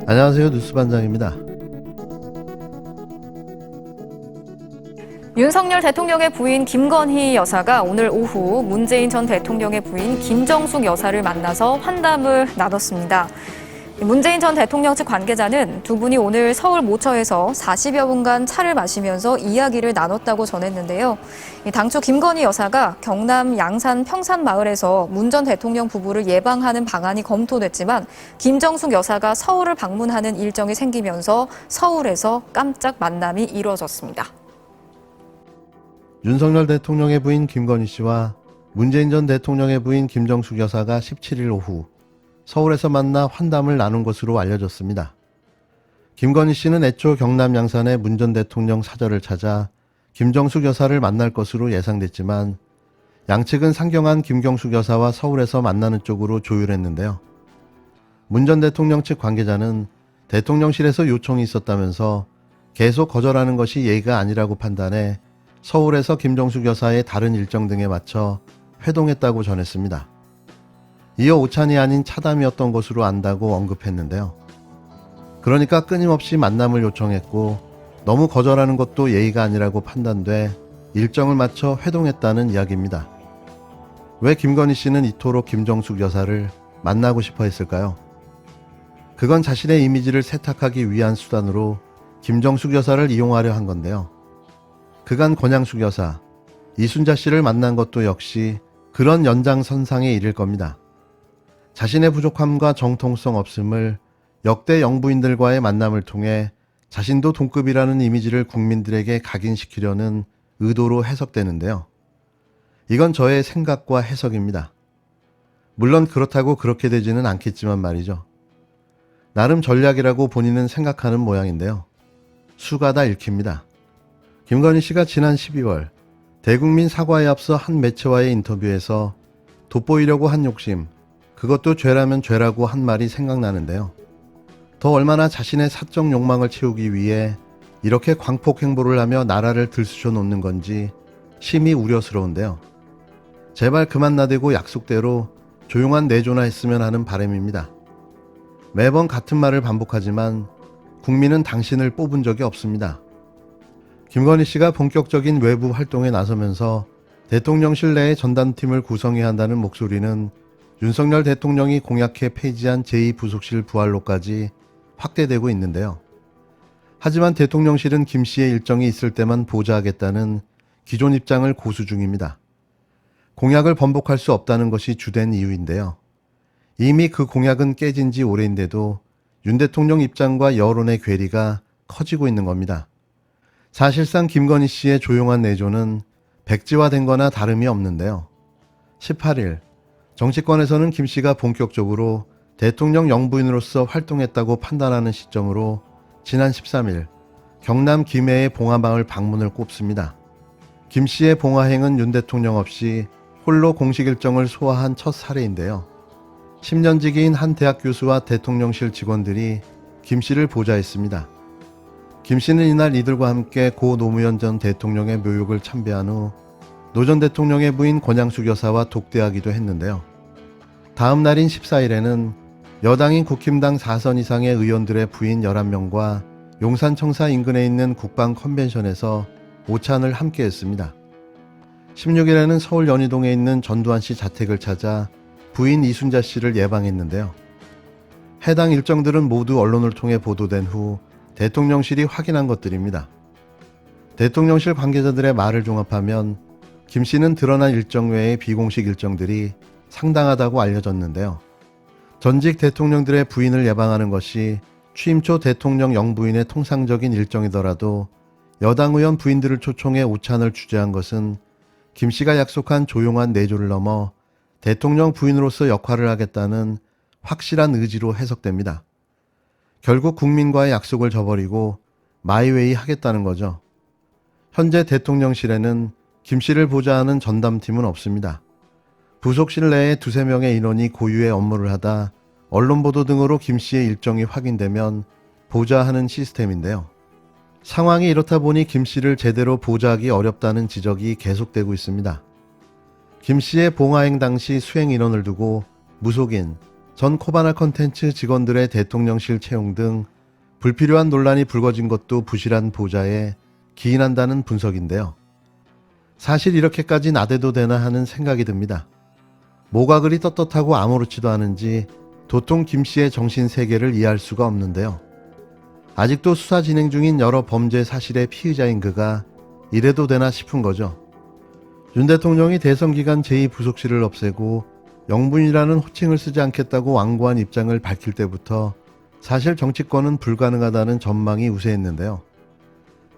안녕하세요. 뉴스반장입니다. 윤석열 대통령의 부인 김건희 여사가 오늘 오후 문재인 전 대통령의 부인 김정숙 여사를 만나서 환담을 나눴습니다. 문재인 전 대통령 측 관계자는 두 분이 오늘 서울 모처에서 40여 분간 차를 마시면서 이야기를 나눴다고 전했는데요. 당초 김건희 여사가 경남 양산 평산마을에서 문 전 대통령 부부를 예방하는 방안이 검토됐지만 김정숙 여사가 서울을 방문하는 일정이 생기면서 서울에서 깜짝 만남이 이루어졌습니다. 윤석열 대통령의 부인 김건희 씨와 문재인 전 대통령의 부인 김정숙 여사가 17일 오후 서울에서 만나 환담을 나눈 것으로 알려졌습니다. 김건희 씨는 애초 경남 양산의 문 전 대통령 사저를 찾아 김정숙 여사를 만날 것으로 예상됐지만 양측은 상경한 김정숙 여사와 서울에서 만나는 쪽으로 조율했는데요. 문 전 대통령 측 관계자는 대통령실에서 요청이 있었다면서 계속 거절하는 것이 예의가 아니라고 판단해 서울에서 김정숙 여사의 다른 일정 등에 맞춰 회동했다고 전했습니다. 이어 오찬이 아닌 차담이었던 것으로 안다고 언급했는데요. 그러니까 끊임없이 만남을 요청했고 너무 거절하는 것도 예의가 아니라고 판단돼 일정을 맞춰 회동했다는 이야기입니다. 왜 김건희 씨는 이토록 김정숙 여사를 만나고 싶어 했을까요? 그건 자신의 이미지를 세탁하기 위한 수단으로 김정숙 여사를 이용하려 한 건데요. 그간 권양숙 여사, 이순자 씨를 만난 것도 역시 그런 연장선상에 이를 겁니다. 자신의 부족함과 정통성 없음을 역대 영부인들과의 만남을 통해 자신도 동급이라는 이미지를 국민들에게 각인시키려는 의도로 해석되는데요. 이건 저의 생각과 해석입니다. 물론 그렇다고 그렇게 되지는 않겠지만 말이죠. 나름 전략이라고 본인은 생각하는 모양인데요. 수가 다 읽힙니다. 김건희 씨가 지난 12월 대국민 사과에 앞서 한 매체와의 인터뷰에서 돋보이려고 한 욕심, 그것도 죄라면 죄라고 한 말이 생각나는데요. 더 얼마나 자신의 사적 욕망을 채우기 위해 이렇게 광폭 행보를 하며 나라를 들쑤셔 놓는 건지 심히 우려스러운데요. 제발 그만 나대고 약속대로 조용한 내조나 했으면 하는 바람입니다. 매번 같은 말을 반복하지만 국민은 당신을 뽑은 적이 없습니다. 김건희 씨가 본격적인 외부 활동에 나서면서 대통령실 내의 전담팀을 구성해야 한다는 목소리는 윤석열 대통령이 공약해 폐지한 제2부속실 부활로까지 확대되고 있는데요. 하지만 대통령실은 김 씨의 일정이 있을 때만 보좌하겠다는 기존 입장을 고수 중입니다. 공약을 번복할 수 없다는 것이 주된 이유인데요. 이미 그 공약은 깨진 지 오래인데도 윤 대통령 입장과 여론의 괴리가 커지고 있는 겁니다. 사실상 김건희 씨의 조용한 내조는 백지화된 거나 다름이 없는데요. 18일 정치권에서는 김 씨가 본격적으로 대통령 영부인으로서 활동했다고 판단하는 시점으로 지난 13일 경남 김해의 봉화마을 방문을 꼽습니다. 김 씨의 봉화행은 윤 대통령 없이 홀로 공식 일정을 소화한 첫 사례인데요. 10년 지기인 한 대학 교수와 대통령실 직원들이 김 씨를 보좌했습니다. 김 씨는 이날 이들과 함께 고 노무현 전 대통령의 묘역을 참배한 후 노 전 대통령의 부인 권양숙 여사와 독대하기도 했는데요. 다음 날인 14일에는 여당인 국힘당 4선 이상의 의원들의 부인 11명과 용산청사 인근에 있는 국방 컨벤션에서 오찬을 함께 했습니다. 16일에는 서울 연희동에 있는 전두환 씨 자택을 찾아 부인 이순자 씨를 예방했는데요. 해당 일정들은 모두 언론을 통해 보도된 후 대통령실이 확인한 것들입니다. 대통령실 관계자들의 말을 종합하면 김 씨는 드러난 일정 외의 비공식 일정들이 상당하다고 알려졌는데요. 전직 대통령들의 부인을 예방하는 것이 취임 초 대통령 영부인의 통상적인 일정이더라도 여당 의원 부인들을 초청해 오찬을 주재한 것은 김 씨가 약속한 조용한 내조를 넘어 대통령 부인으로서 역할을 하겠다는 확실한 의지로 해석됩니다. 결국 국민과의 약속을 저버리고 마이웨이 하겠다는 거죠. 현재 대통령실에는 김 씨를 보좌하는 전담팀은 없습니다. 부속실 내에 2~3명의 인원이 고유의 업무를 하다 언론 보도 등으로 김 씨의 일정이 확인되면 보좌하는 시스템인데요. 상황이 이렇다 보니 김 씨를 제대로 보좌하기 어렵다는 지적이 계속되고 있습니다. 김 씨의 봉화행 당시 수행 인원을 두고 무속인, 전 코바나 컨텐츠 직원들의 대통령실 채용 등 불필요한 논란이 불거진 것도 부실한 보좌에 기인한다는 분석인데요. 사실 이렇게까지 나대도 되나 하는 생각이 듭니다. 뭐가 그리 떳떳하고 아무렇지도 않은지 도통 김 씨의 정신 세계를 이해할 수가 없는데요. 아직도 수사 진행 중인 여러 범죄 사실의 피의자인 그가 이래도 되나 싶은 거죠. 윤 대통령이 대선 기간 제2부속실을 없애고 영분이라는 호칭을 쓰지 않겠다고 완고한 입장을 밝힐 때부터 사실 정치권은 불가능하다는 전망이 우세했는데요.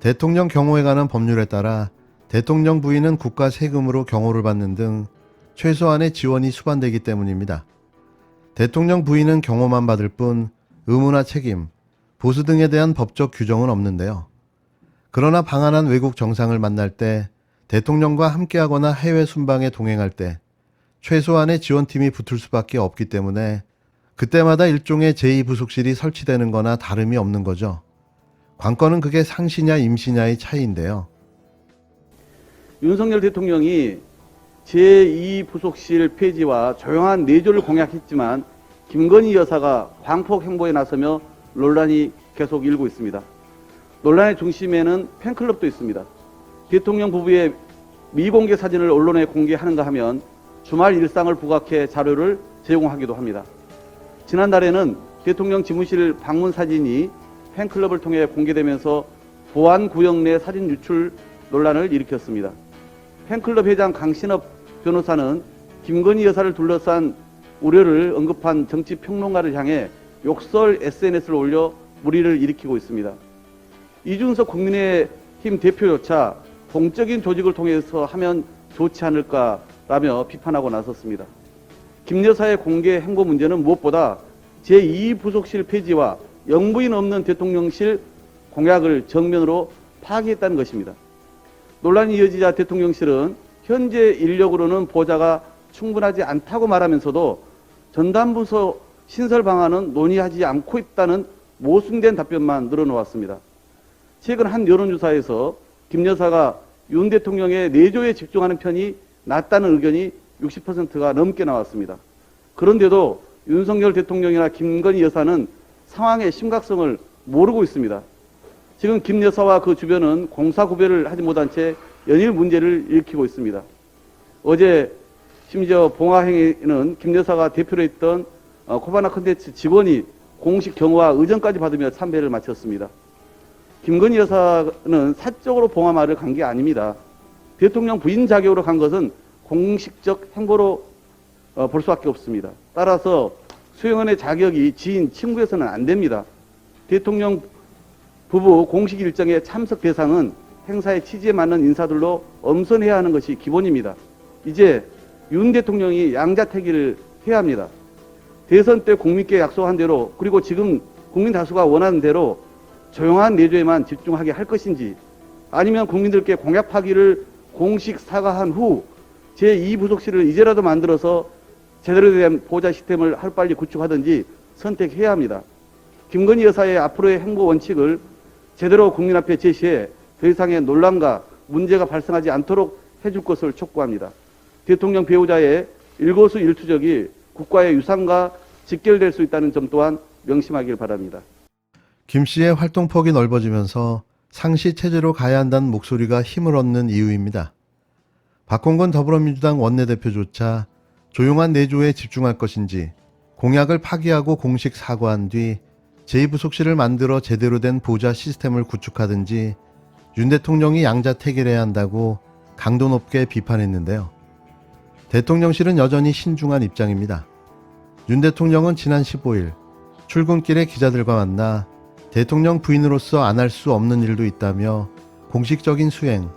대통령 경호에 관한 법률에 따라 대통령 부인은 국가 세금으로 경호를 받는 등 최소한의 지원이 수반되기 때문입니다. 대통령 부인은 경호만 받을 뿐 의무나 책임, 보수 등에 대한 법적 규정은 없는데요. 그러나 방한한 외국 정상을 만날 때, 대통령과 함께하거나 해외 순방에 동행할 때 최소한의 지원팀이 붙을 수밖에 없기 때문에 그때마다 일종의 제2부속실이 설치되는 거나 다름이 없는 거죠. 관건은 그게 상시냐 임시냐의 차이인데요. 윤석열 대통령이 제2부속실 폐지와 조용한 내조를 공약했지만 김건희 여사가 광폭 행보에 나서며 논란이 계속 일고 있습니다. 논란의 중심에는 팬클럽도 있습니다. 대통령 부부의 미공개 사진을 언론에 공개하는가 하면 주말 일상을 부각해 자료를 제공하기도 합니다. 지난달에는 대통령 집무실 방문 사진이 팬클럽을 통해 공개되면서 보안구역 내 사진 유출 논란을 일으켰습니다. 팬클럽 회장 강신업 변호사는 김건희 여사를 둘러싼 우려를 언급한 정치평론가를 향해 욕설 SNS를 올려 물의를 일으키고 있습니다. 이준석 국민의힘 대표조차 공적인 조직을 통해서 하면 좋지 않을까라며 비판하고 나섰습니다. 김 여사의 공개 행보 문제는 무엇보다 제2부속실 폐지와 영부인 없는 대통령실 공약을 정면으로 파기했다는 것입니다. 논란이 이어지자 대통령실은 현재 인력으로는 보좌가 충분하지 않다고 말하면서도 전담부서 신설 방안은 논의하지 않고 있다는 모순된 답변만 늘어놓았습니다. 최근 한 여론조사에서 김 여사가 윤 대통령의 내조에 집중하는 편이 낫다는 의견이 60%가 넘게 나왔습니다. 그런데도 윤석열 대통령이나 김건희 여사는 상황의 심각성을 모르고 있습니다. 지금 김 여사와 그 주변은 공사 구별을 하지 못한 채 연일 문제를 일으키고 있습니다. 어제 심지어 봉화행에는 김 여사가 대표로 했던 코바나 컨텐츠 직원이 공식 경호와 의전까지 받으며 참배를 마쳤습니다. 김건희 여사는 사적으로 봉화마을을 간 게 아닙니다. 대통령 부인 자격으로 간 것은 공식적 행보로 볼 수밖에 없습니다. 따라서 수행원의 자격이 지인, 친구에서는 안 됩니다. 대통령 부부 공식 일정의 참석 대상은 행사의 취지에 맞는 인사들로 엄선해야 하는 것이 기본입니다. 이제 윤 대통령이 양자택일을 해야 합니다. 대선 때 국민께 약속한 대로 그리고 지금 국민 다수가 원하는 대로 조용한 내조에만 집중하게 할 것인지 아니면 국민들께 공약 파기를 공식 사과한 후 제2부속실을 이제라도 만들어서 제대로 된 보좌 시스템을 하루빨리 구축하든지 선택해야 합니다. 김건희 여사의 앞으로의 행보 원칙을 제대로 국민 앞에 제시해 더 이상의 논란과 문제가 발생하지 않도록 해줄 것을 촉구합니다. 대통령 배우자의 일거수일투족이 국가의 유산과 직결될 수 있다는 점 또한 명심하길 바랍니다. 김 씨의 활동폭이 넓어지면서 상시 체제로 가야 한다는 목소리가 힘을 얻는 이유입니다. 박홍근 더불어민주당 원내대표조차 조용한 내조에 집중할 것인지 공약을 파기하고 공식 사과한 뒤 제2부속실을 만들어 제대로 된 보좌 시스템을 구축하든지 윤 대통령이 양자택일해야 한다고 강도 높게 비판했는데요. 대통령실은 여전히 신중한 입장입니다. 윤 대통령은 지난 15일 출근길에 기자들과 만나 대통령 부인으로서 안 할 수 없는 일도 있다며 공식적인 수행,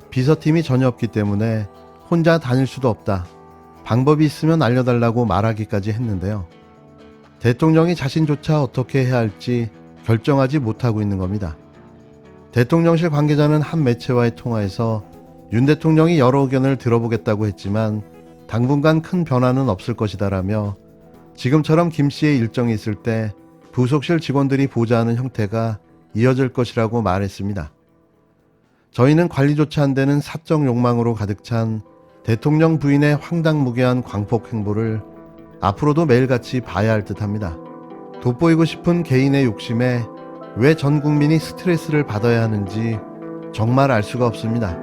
비서팀이 전혀 없기 때문에 혼자 다닐 수도 없다. 방법이 있으면 알려달라고 말하기까지 했는데요. 대통령이 자신조차 어떻게 해야 할지 결정하지 못하고 있는 겁니다. 대통령실 관계자는 한 매체와의 통화에서 윤 대통령이 여러 의견을 들어보겠다고 했지만 당분간 큰 변화는 없을 것이다라며 지금처럼 김 씨의 일정이 있을 때 부속실 직원들이 보좌하는 형태가 이어질 것이라고 말했습니다. 저희는 관리조차 안 되는 사적 욕망으로 가득 찬 대통령 부인의 황당무계한 광폭 행보를 앞으로도 매일같이 봐야 할 듯합니다. 돋보이고 싶은 개인의 욕심에 왜 전 국민이 스트레스를 받아야 하는지 정말 알 수가 없습니다.